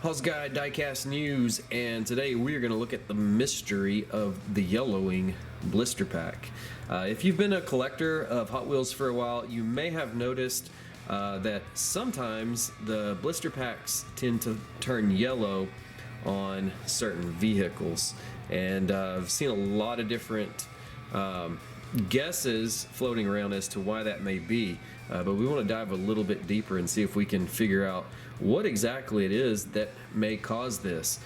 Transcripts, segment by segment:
Hallsguide Diecast News, and today we are going to look at the mystery of the yellowing blister pack. If you've been a collector of Hot Wheels for a while, you may have noticed that sometimes the blister packs tend to turn yellow on certain vehicles, and I've seen a lot of different guesses floating around as to why that may be, but we want to dive a little bit deeper and see if we can figure out what exactly it is that may cause this.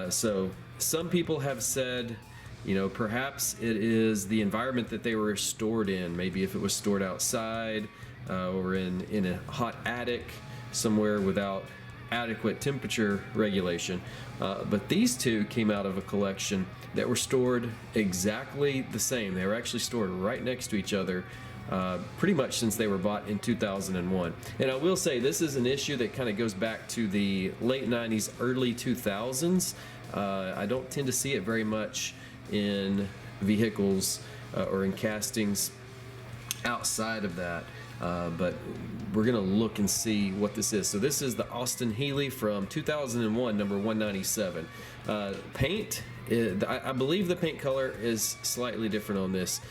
So some people have said, you know, perhaps it is the environment that they were stored in. Maybe if it was stored outside or in a hot attic somewhere without adequate temperature regulation. But these two came out of a collection that were stored exactly the same. They were actually stored right next to each other pretty much since they were bought in 2001. And I will say this is an issue that kind of goes back to the late 90s, early 2000s. I don't tend to see it very much in vehicles or in castings outside of that. But we're gonna look and see what this is. So this is the Austin Healey from 2001, number 197. Paint, I believe the paint color is slightly different on this.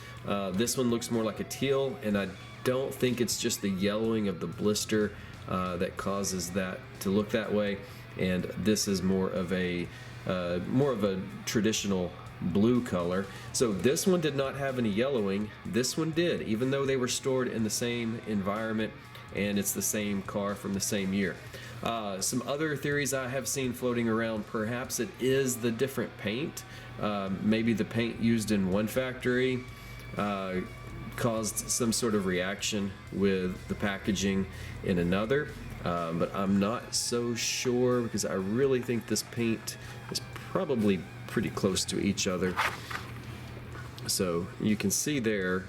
This one looks more like a teal, and I don't think it's just the yellowing of the blister that causes that to look that way. And this is more of a traditional blue color. So this one did not have any yellowing. This one did, even though they were stored in the same environment and it's the same car from the same year. Some other theories I have seen floating around, perhaps it is the different paint. Maybe the paint used in one factory caused some sort of reaction with the packaging in another, but I'm not so sure because I really think this paint is probably pretty close to each other. So you can see there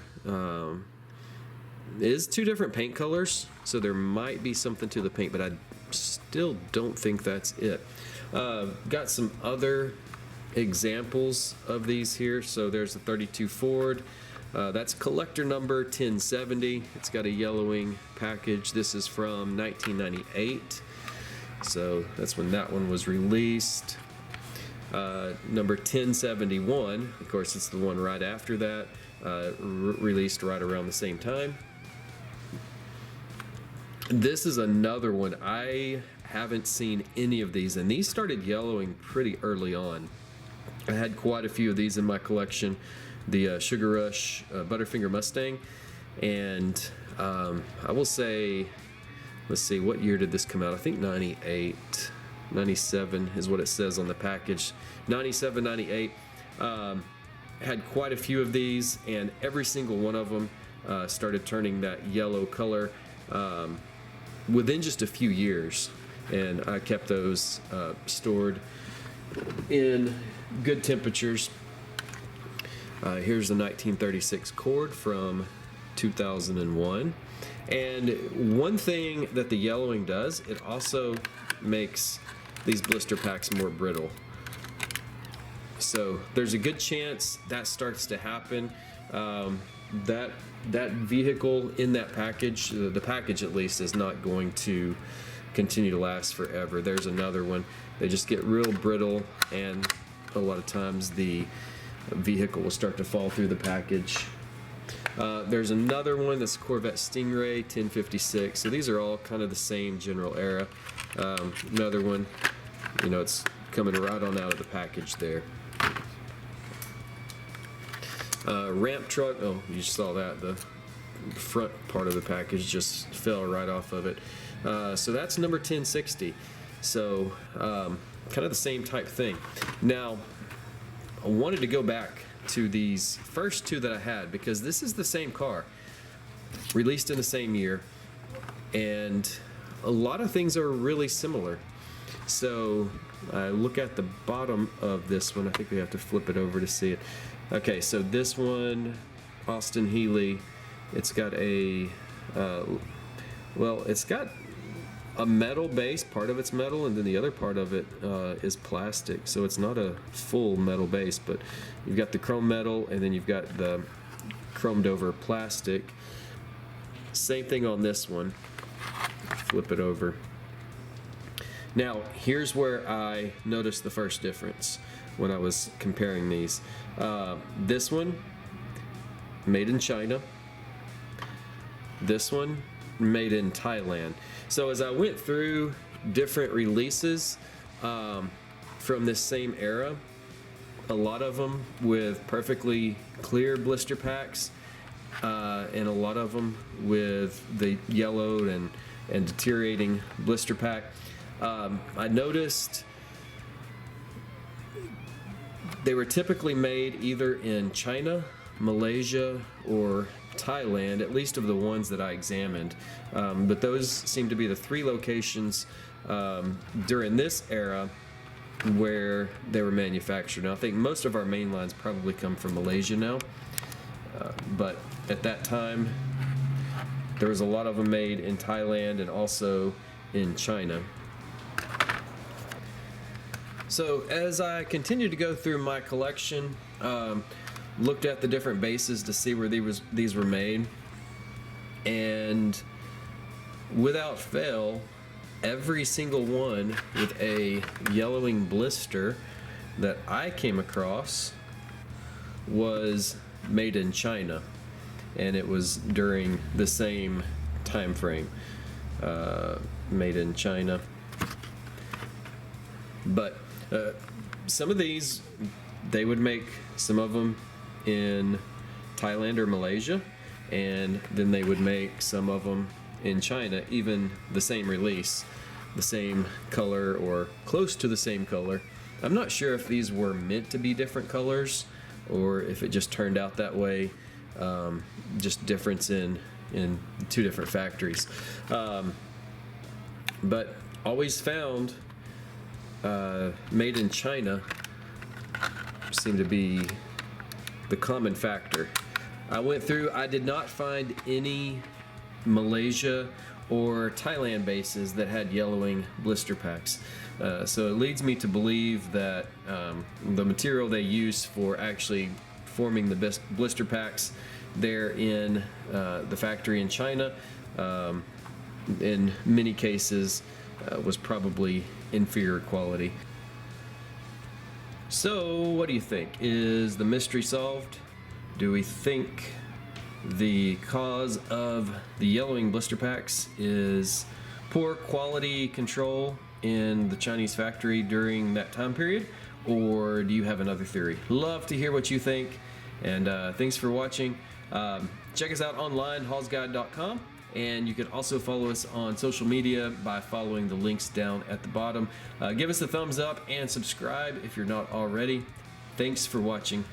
is two different paint colors, so there might be something to the paint, but I still don't think that's it. Got some other examples of these here. So there's a 32 Ford. That's collector number 1070. It's got a yellowing package. This is from 1998. So that's when that one was released. Number 1071, of course, it's the one right after that, released right around the same time. This is another one. I haven't seen any of these, and these started yellowing pretty early on. I had quite a few of these in my collection. The Sugar Rush Butterfinger Mustang, and I will say, let's see, what year did this come out? I think 98. 97 is what it says on the package. 97, 98. Had quite a few of these, and every single one of them started turning that yellow color within just a few years. And I kept those stored in good temperatures. Here's the 1936 Cord from 2001. And one thing that the yellowing does, it also makes these blister packs more brittle. So there's a good chance that starts to happen. That vehicle in that package, the package at least, is not going to continue to last forever. There's another one. They just get real brittle, and a lot of times the vehicle will start to fall through the package. There's another one that's Corvette Stingray 1056. So these are all kind of the same general era. Another one, you know, it's coming right on out of the package there. Ramp truck, oh, you saw that. The front part of the package just fell right off of it. So that's number 1060. So kind of the same type thing. Now, I wanted to go back to these first two that I had because this is the same car, released in the same year, and a lot of things are really similar. So look at the bottom of this one. I think we have to flip it over to see it. Okay, so this one, Austin Healey, it's got a well, it's got a metal base. Part of it's metal, and then the other part of it is plastic, so it's not a full metal base, but you've got the chrome metal, and then you've got the chromed over plastic. Same thing on this one. Flip it over. Now, here's where I noticed the first difference when I was comparing these. This one, made in China. This one, made in Thailand. So as I went through different releases from this same era, a lot of them with perfectly clear blister packs, and a lot of them with the yellowed and deteriorating blister pack. I noticed they were typically made either in China, Malaysia, or Thailand, at least of the ones that I examined. But those seem to be the three locations during this era where they were manufactured. Now, I think most of our main lines probably come from Malaysia now, but at that time there was a lot of them made in Thailand and also in China. So as I continued to go through my collection, looked at the different bases to see where these were made, and without fail, every single one with a yellowing blister that I came across was made in China, and it was during the same time frame, made in China. But some of these, they would make some of them in Thailand or Malaysia, and then they would make some of them in China, even the same release, the same color or close to the same color. I'm not sure if these were meant to be different colors or if it just turned out that way, just difference in two different factories. But always found made in China seemed to be the common factor. I went through, I did not find any Malaysia or Thailand bases that had yellowing blister packs. So it leads me to believe that the material they use for actually forming the blister packs there in the factory in China, in many cases, was probably inferior quality. So what do you think? Is the mystery solved? Do we think the cause of the yellowing blister packs is poor quality control in the Chinese factory during that time period? Or do you have another theory? Love to hear what you think, and thanks for watching. Check us out online, Hallsguide.com, and you can also follow us on social media by following the links down at the bottom. Give us a thumbs up and subscribe if you're not already. Thanks for watching.